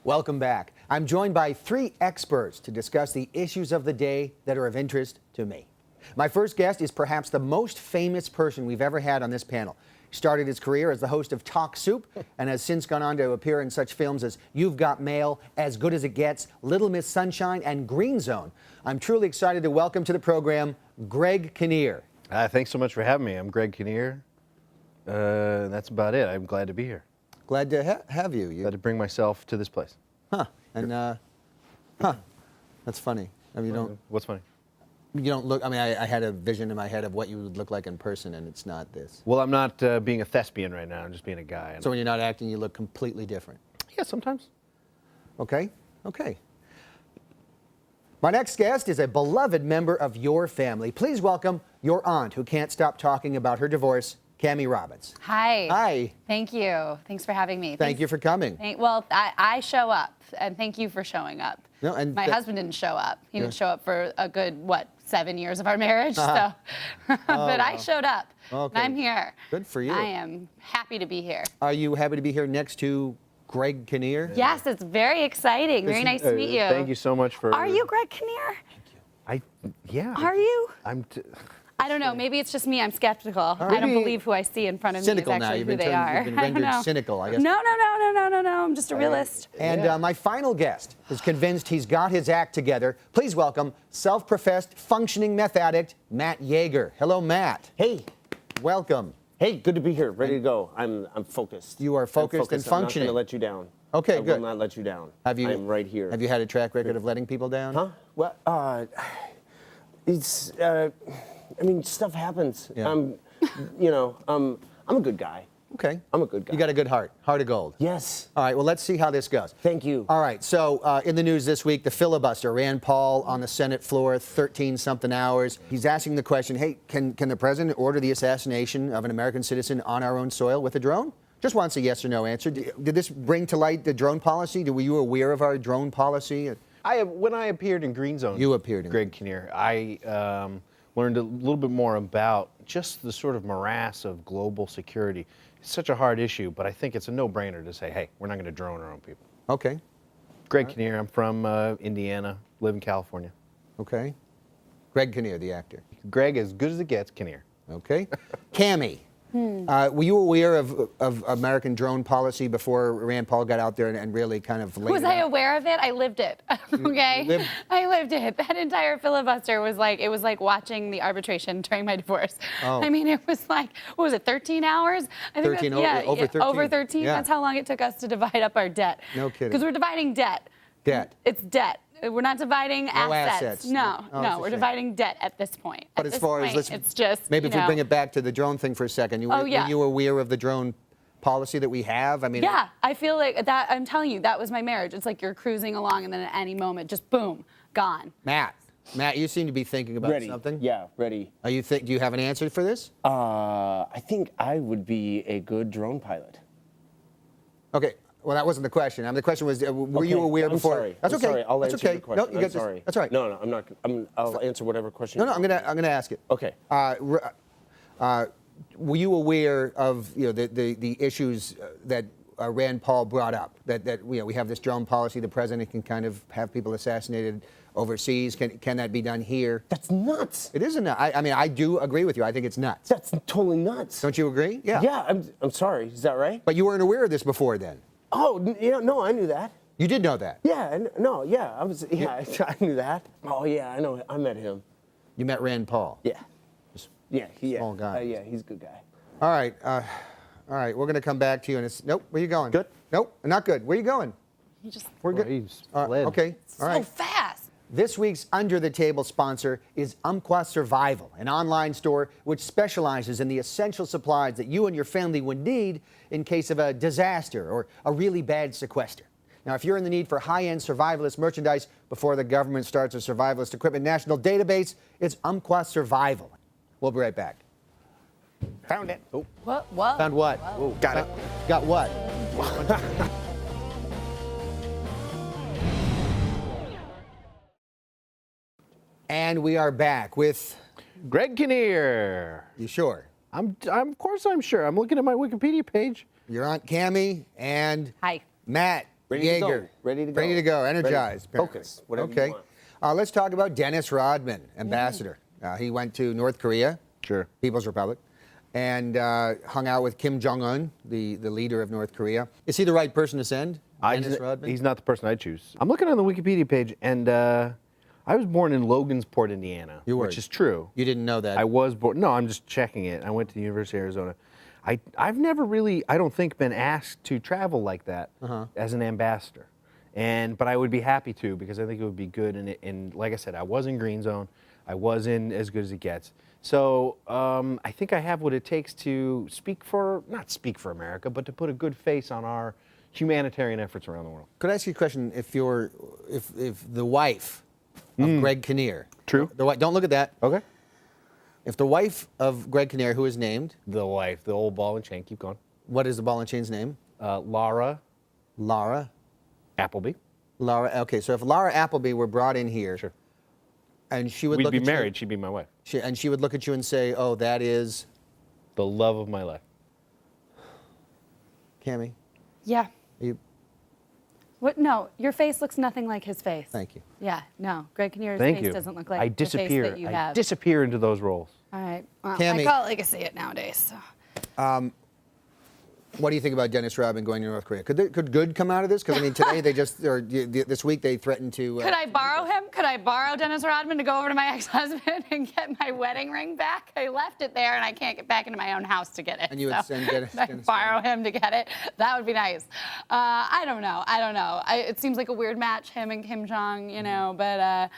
Welcome back. I'm joined by three experts to discuss the issues of the day that are of interest to me. My first guest is perhaps the most famous person we've ever had on this panel. He started his career as the host of Talk Soup and has since gone on to appear in such films as You've Got Mail, As Good as It Gets, Little Miss Sunshine, and Green Zone. I'm truly excited to welcome to the program Greg Kinnear. Thanks so much for having me. I'm Greg Kinnear. That's about it. I'm glad to be here. Glad to have you. Glad to bring myself to this place. Huh. And, that's funny. I mean, What's funny? you don't look, I mean, I had a vision in my head of what you would look like in person, and it's not this. Well, I'm not being a thespian right now. I'm just being a guy. So when you're not acting, you look completely different. Yeah, sometimes. Okay. My next guest is a beloved member of your family. Please welcome your aunt, who can't stop talking about her divorce, Cammie Robbins. Hi. Hi. Thank you. Thanks for having me. Thank you for coming. Well, I show up, and thank you for showing up. No, and my husband didn't show up. He didn't show up for a good, 7 years of our marriage. So, but I showed up. Okay. And I'm here. Good for you. I am happy to be here. Are you happy to be here next to Greg Kinnear? Yes, it's very exciting. Very nice to meet you. Thank you so much for. Are you Greg Kinnear? Yeah. Are you? I don't know. Maybe it's just me. I'm skeptical. I don't believe who I see in front of me is actually who they are. You've been rendered cynical, I guess. No. I'm just a realist. And my final guest is convinced he's got his act together. Please welcome self-professed functioning meth addict, Matt Yaeger. Hello, Matt. Hey. Welcome. Hey, good to be here. Ready to go. I'm focused. You are focused and functioning. I'm not going to let you down. Okay, good. I will not let you down. I'm right here. Have you had a track record of letting people down? Huh? Well, it's. I mean, stuff happens. Yeah. I'm a good guy. Okay. I'm a good guy. You got a good heart of gold. Yes. All right, well, let's see how this goes. Thank you. All right, so in the news this week, the filibuster, Rand Paul on the Senate floor, 13-something hours. He's asking the question, hey, can the president order the assassination of an American citizen on our own soil with a drone? Just wants a yes or no answer. Did this bring to light the drone policy? Were you aware of our drone policy? When I appeared in Green Zone. You appeared in Greg Kinnear. I learned a little bit more about just the sort of morass of global security. It's such a hard issue, but I think it's a no-brainer to say, hey, we're not going to drone our own people. Okay. Greg Kinnear, I'm from Indiana, live in California. Okay. Greg Kinnear, the actor. Greg, as good as it gets, Kinnear. Okay. Cammie, were you aware of American drone policy before Rand Paul got out there and really kind of laid Was it I out? aware of it? I lived it. Okay. I lived it. That entire filibuster was like watching the arbitration during my divorce. Oh. I mean, it was like, what was it, 13 hours? I think 13, over 13. over 13. Yeah. That's how long it took us to divide up our debt. No kidding. Because we're dividing debt. Debt. It's debt. We're not dividing assets. No, Oh, it's a we're shame. dividing debt at this point. But as far as it's just maybe if we know. bring it back to the drone thing for a second, were you aware of the drone policy that we have? I mean, yeah, I feel like that. I'm telling you, that was my marriage. It's like you're cruising along, and then at any moment, just boom, gone. Matt, you seem to be thinking about something. Yeah, ready. Do you have an answer for this? I think I would be a good drone pilot. Okay. Well, that wasn't the question. The question was, were you aware before? Sorry. That's okay. Sorry. I'll That's answer okay. your question. No, you got this. sorry. That's all right. No, I'm not. I'll answer whatever question. No, I'm gonna ask it. Okay. Were you aware of the issues that Rand Paul brought up? That we have this drone policy. The president can kind of have people assassinated overseas. Can that be done here? That's nuts. It isn't. I mean, I do agree with you. I think it's nuts. That's totally nuts. Don't you agree? Yeah. Yeah. I'm sorry. Is that right? But you weren't aware of this before then. Oh, yeah. No, I knew that. You did know that. Yeah. No. Yeah. I knew that. Oh, yeah. I know. I met him. You met Rand Paul. Yeah. Yeah. Small guy. Yeah. He's a good guy. All right. We're going to come back to you. And nope. Where you going? Good. Nope. Not good. Where you going? We're good. He's fled. Okay. All right. So fast. This week's Under the Table sponsor is Umpqua Survival, an online store which specializes in the essential supplies that you and your family would need in case of a disaster or a really bad sequester. Now, if you're in the need for high-end survivalist merchandise before the government starts a survivalist equipment national database, it's Umpqua Survival. We'll be right back. Found it. Oh. What? Found what? Whoa. Got it. Got what? And we are back with. Greg Kinnear. You sure? Of course I'm sure. I'm looking at my Wikipedia page. Your Aunt Cammie and Hi. Matt Ready to go. Yaeger. Ready to go. Ready to go. Energized. Ready. apparently. Focus. Whatever Okay. you want. Let's talk about Dennis Rodman, ambassador. He went to North Korea, Sure. People's Republic, and hung out with Kim Jong-un, the leader of North Korea. Is he the right person to send, Dennis Rodman? He's not the person I choose. I'm looking on the Wikipedia page, and I was born in Logansport, Indiana, You were. which is true. You didn't know that. I was born. No, I'm just checking it. I went to the University of Arizona. I've never really, I don't think, been asked to travel like that as an ambassador, but I would be happy to because I think it would be good. And like I said, I was in Green Zone. I was in As Good as It Gets. So I think I have what it takes to not speak for America, but to put a good face on our humanitarian efforts around the world. Could I ask you a question? If the wife of Greg Kinnear, True. Don't look at that. Okay. If the wife of Greg Kinnear, who is named, The wife, the old ball and chain. Keep going. what is the ball and chain's name? Laura Lara. Appleby. Lara. Okay, so if Lara Appleby were brought in here, Sure. and she would We'd look be at married. She'd be my wife. she would look at you and say, "Oh, that is The love of my life. Cammie." Yeah. You. What? No, your face looks nothing like his face. Thank you. Yeah, no. Greg Kinnear's Thank face you. doesn't look like I the face disappear. that you I have. disappear into those roles. All right. Well, Cammie. I call it like I see it nowadays. So. What do you think about Dennis Rodman going to North Korea? Could good come out of this? Because I mean, today this week they threatened to. Could I borrow him? Could I borrow Dennis Rodman to go over to my ex-husband and get my wedding ring back? I left it there and I can't get back into my own house to get it. And you would send Dennis. Could I borrow him to get it? That would be nice. I don't know. It seems like a weird match, him and Kim Jong, but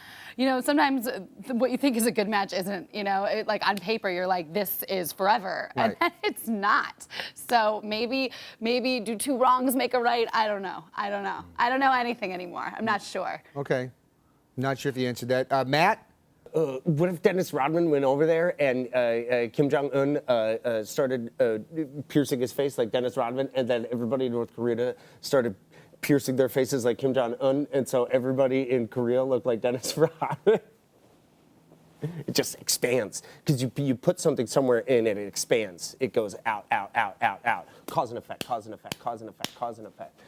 sometimes what you think is a good match isn't, like on paper, you're like, this is forever. Right. And then it's not. So maybe do two wrongs make a right? I don't know. I don't know anything anymore. I'm not sure. Okay. Not sure if you answered that. Matt? What if Dennis Rodman went over there and Kim Jong-un started piercing his face like Dennis Rodman, and then everybody in North Korea started piercing their faces like Kim Jong-un, and so everybody in Korea looked like Dennis Rodman? It just expands. Because you put something somewhere in and it expands. It goes out, out, out, out, out. Cause and effect, cause and effect, cause and effect, cause and effect.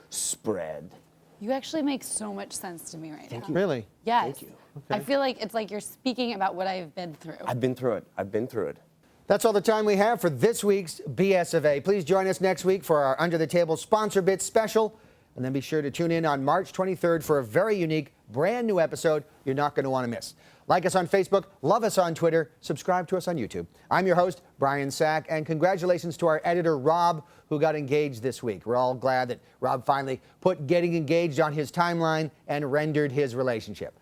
Spread. You actually make so much sense to me right now. Really? Yes. Thank you. I feel like it's like you're speaking about what I've been through. I've been through it. That's all the time we have for this week's BS of A. Please join us next week for our Under the Table Sponsor Bits special. And then be sure to tune in on March 23rd for a very unique, brand new episode you're not going to want to miss. Like us on Facebook, love us on Twitter, subscribe to us on YouTube. I'm your host, Brian Sack, and congratulations to our editor, Rob, who got engaged this week. We're all glad that Rob finally put getting engaged on his timeline and rendered his relationship,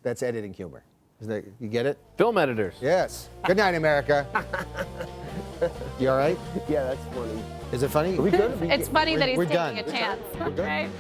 that's editing humor. You get it? Film editors. Yes. Good night, America. You all right? Yeah, that's funny. Is it funny? Are we good? It's funny that he's We're taking done. a chance. We're done. Right?